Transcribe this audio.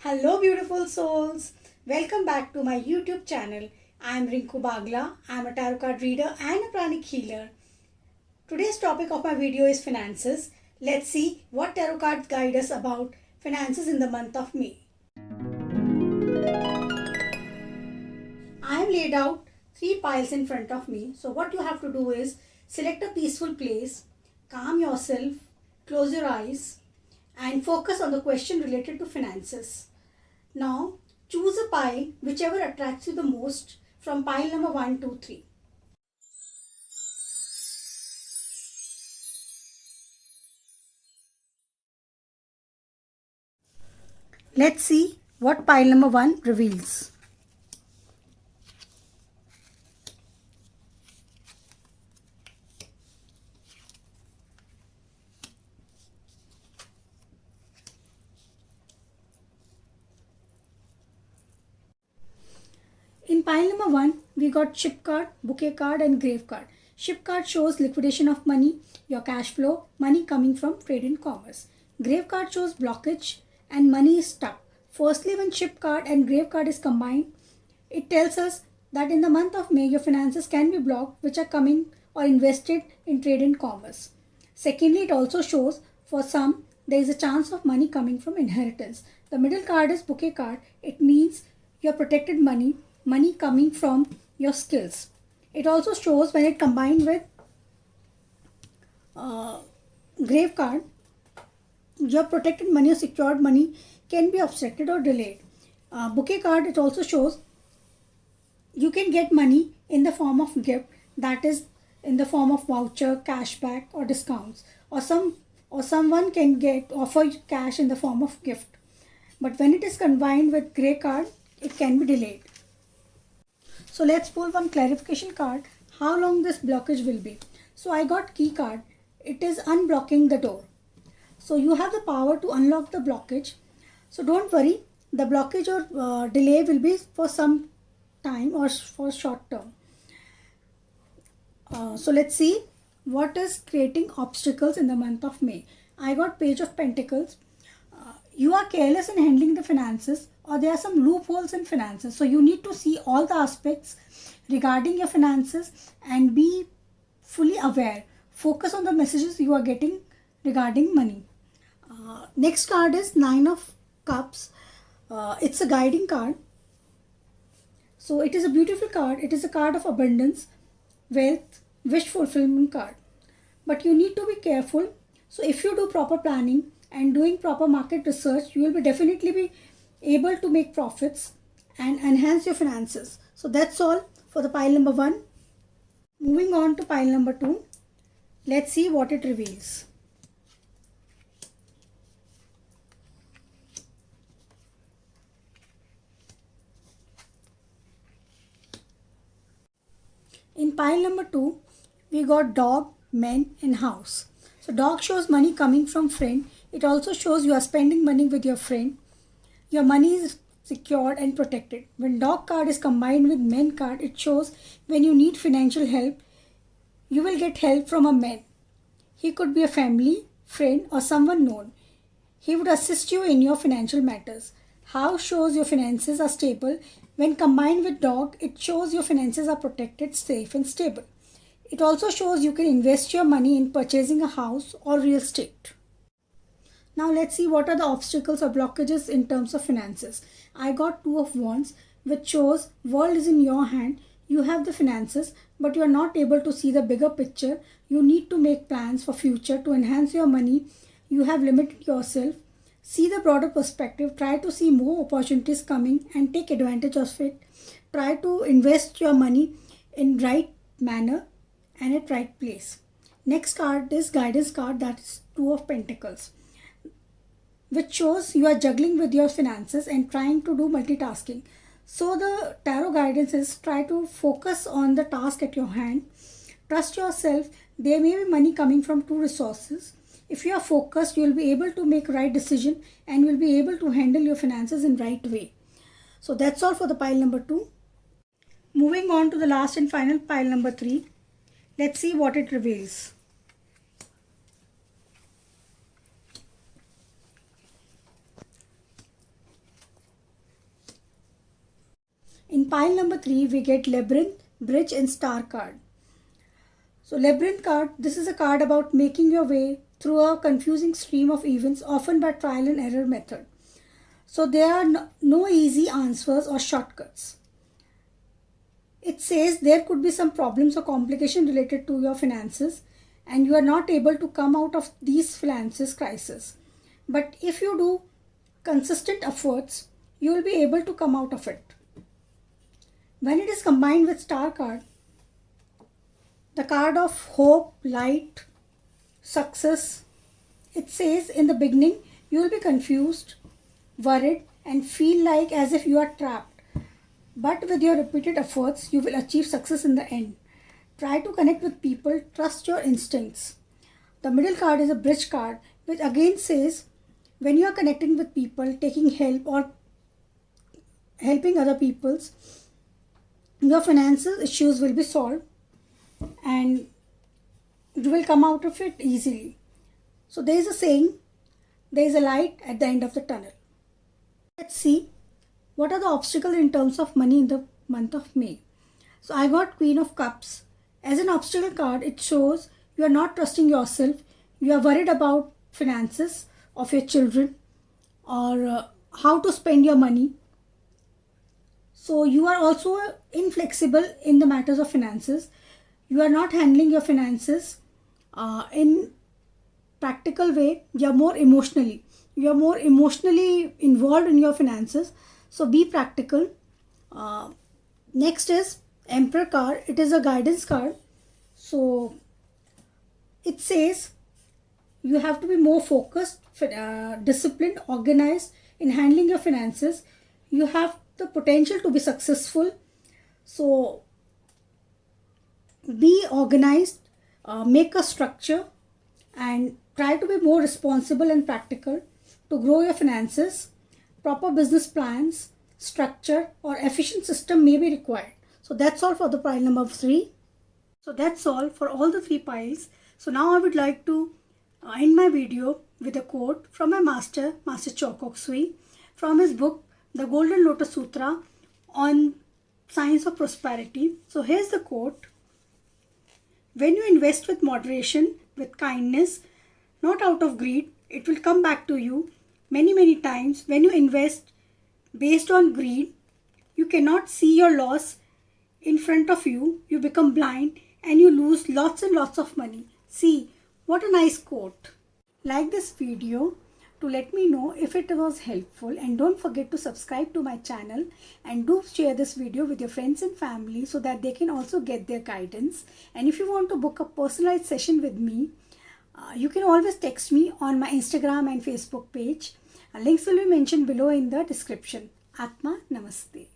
Hello, beautiful souls. Welcome back to my YouTube channel. I am Rinku Bagla. I am a tarot card reader and a pranic healer. Today's topic of my video is finances. Let's see what tarot cards guide us about finances in the month of May. I have laid out 3 piles in front of me. So what you have to do is select a peaceful place, calm yourself, close your eyes and focus on the question related to finances. Now, choose a pile whichever attracts you the most from pile number 1, 2, 3. Let's see what pile number 1 reveals. In pile number 1, we got ship card, bouquet card and grave card. Ship card shows liquidation of money, your cash flow, money coming from trade and commerce. Grave card shows blockage and money is stuck. Firstly, when ship card and grave card is combined, it tells us that in the month of May, your finances can be blocked which are coming or invested in trade and commerce. Secondly, it also shows for some there is a chance of money coming from inheritance. The middle card is bouquet card. It means your protected money coming from your skills. It also shows when it combined with grave card, your protected money or secured money can be obstructed or delayed. Bouquet card, it also shows you can get money in the form of gift, that is in the form of voucher, cashback or discounts, or someone can get offer cash in the form of gift. But when it is combined with grey card, it can be delayed. So let's pull one clarification card, how long this blockage will be. So I got key card. It is unblocking the door. So you have the power to unlock the blockage. So don't worry, the blockage or delay will be for some time or for short term. So let's see what is creating obstacles in the month of May. I got Page of Pentacles. You are careless in handling the finances, or there are some loopholes in finances. So you need to see all the aspects regarding your finances and be fully aware. Focus on the messages you are getting regarding money. Next card is Nine of Cups. It's a guiding card. So it is a beautiful card. It is a card of abundance, wealth, wish fulfillment card. But you need to be careful. So if you do proper planning and doing proper market research, you will definitely be able to make profits and enhance your finances. So that's all for the pile number 1. Moving on to pile number 2. Let's see what it reveals. In pile number 2, we got dog, men and house. So dog shows money coming from friend. It also shows you are spending money with your friend. Your money is secured and protected. When dog card is combined with men card, it shows when you need financial help, you will get help from a man. He could be a family, friend or someone known. He would assist you in your financial matters. House shows your finances are stable. When combined with dog, it shows your finances are protected, safe and stable. It also shows you can invest your money in purchasing a house or real estate. Now let's see what are the obstacles or blockages in terms of finances. I got Two of Wands, which shows world is in your hand. You have the finances, but you are not able to see the bigger picture. You need to make plans for future to enhance your money. You have limited yourself. See the broader perspective. Try to see more opportunities coming and take advantage of it. Try to invest your money in right manner and at right place. Next card is guidance card, that is Two of Pentacles, which shows you are juggling with your finances and trying to do multitasking. So the tarot guidance is try to focus on the task at your hand. Trust yourself. There may be money coming from two resources. If you are focused, you will be able to make right decision and will be able to handle your finances in right way. So that's all for the pile number 2. Moving on to the last and final pile number 3. Let's see what it reveals. In pile number 3, we get Labyrinth, Bridge and Star card. So Labyrinth card, this is a card about making your way through a confusing stream of events, often by trial and error method. So there are no easy answers or shortcuts. It says there could be some problems or complications related to your finances and you are not able to come out of these finances crisis. But if you do consistent efforts, you will be able to come out of it. When it is combined with Star card, the card of hope, light, success, it says in the beginning you will be confused, worried and feel like as if you are trapped. But with your repeated efforts, you will achieve success in the end. Try to connect with people, trust your instincts. The middle card is a bridge card, which again says when you are connecting with people, taking help or helping other people's, your financial issues will be solved and you will come out of it easily. So there is a saying, there is a light at the end of the tunnel. Let's see what are the obstacles in terms of money in the month of May. So I got Queen of Cups. As an obstacle card, it shows you are not trusting yourself. You are worried about finances of your children or how to spend your money. So you are also inflexible in the matters of finances. You are not handling your finances in practical way. You are more emotionally. You are more emotionally involved in your finances. So be practical. Next is Emperor card. It is a guidance card. So it says you have to be more focused, disciplined, organized in handling your finances. You have the potential to be successful. So be organized, make a structure and try to be more responsible and practical to grow your finances. Proper business plans, structure or efficient system may be required. So that's all for the pile number 3. So that's all for all the 3 piles. So now I would like to end my video with a quote from my master, Master Chow Kok Sui, from his book, The Golden Lotus Sutra on Science of Prosperity. So here's the quote. When you invest with moderation, with kindness, not out of greed, it will come back to you many times. When you invest based on greed, you cannot see your loss in front of you. You become blind and you lose lots and lots of money. See, what a nice quote. Like this video to let me know if it was helpful, and don't forget to subscribe to my channel and do share this video with your friends and family so that they can also get their guidance. And if you want to book a personalized session with me, you can always text me on my Instagram and Facebook page. Links will be mentioned below in the description. Atma Namaste.